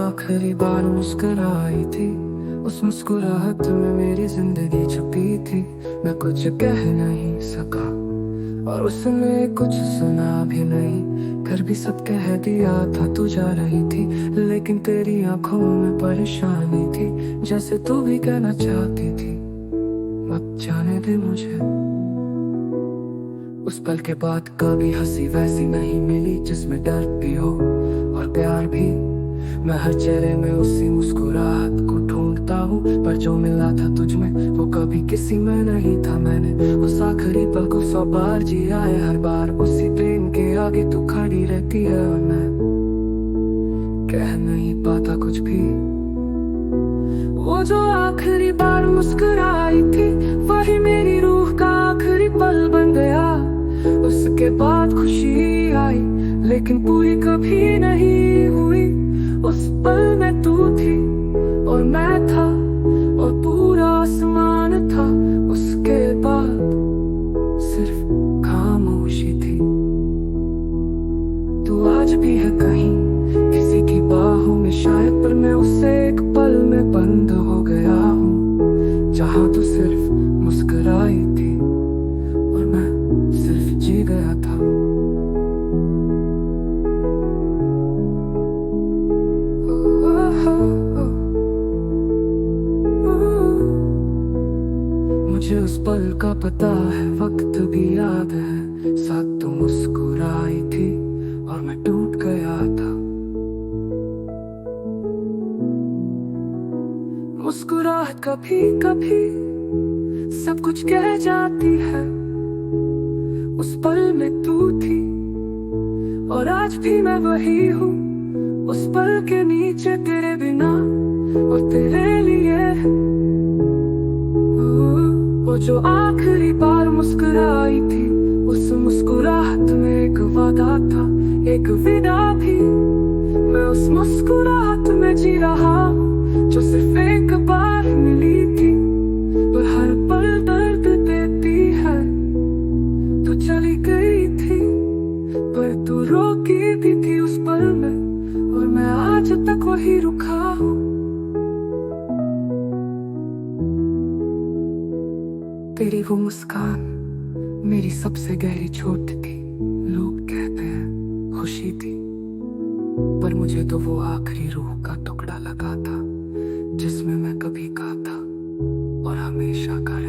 आखिरी बार मुस्कुराई थी, उस मुस्कुराहट में मेरी जिंदगी छुपी थी। मैं कुछ कह नहीं सका और उसने कुछ सुना भी नहीं। घर भी सब कह दिया था तू जा रही थी, लेकिन तेरी आंखों में परेशानी थी, जैसे तू भी कहना चाहती थी मत जाने दे मुझे। उस पल के बाद कभी हंसी वैसी नहीं मिली जिसमें डर भी हो और प्यार भी। मैं हर चेहरे में उसी मुस्कुराहट को ढूंढता हूँ, पर जो मिला था तुझ में वो कभी किसी में नहीं था। मैंने उस आखिरी पल को 100 बार जिया है, हर बार उसी प्रेम के आगे तू खड़ी रहती है और मैं कह नहीं पाता कुछ भी। वो जो आखिरी बार मुस्कुराई थी, वही मेरी रूह का आखिरी पल बन गया। उसके बाद खुशी आई लेकिन पूरी कभी नहीं हुई। उस पल में तू थी और मैं था और पूरा आसमान था। उसके बाद सिर्फ खामोशी थी। तू आज भी है कहीं किसी की बाहों में शायद, पर मैं उससे एक पल में बंद हो गया हूँ, जहाँ तू सिर्फ मुस्कुराई थी और मैं सिर्फ जी गया था। मुझे उस पल का पता है, वक्त भी याद है, साथ तू मुस्कुराई थी और मैं टूट गया था। मुस्कुराहट कभी कभी सब कुछ कह जाती है। उस पल में तू थी और आज भी मैं वही हूँ। उस पल के नीचे तेरे बिना और तेरे लिए। वो जो आखिरी बार मुस्कुराई थी, उस मुस्कुराहट में एक वादा था, एक विदा भी। मैं उस मुस्कुराहट में जी रहा हूँ जो सिर्फ एक बार मिली थी, पर हर पल दर्द देती है। तू चली गई थी पर तू रोकी भी थी उस पल में, और मैं आज तक वही रुका हूँ। तेरी वो मुस्कान मेरी सबसे गहरी चोट थी। लोग कहते हैं खुशी थी, पर मुझे तो वो आखिरी रूह का टुकड़ा लगा था, जिसमें मैं कभी गाता और हमेशा गाया।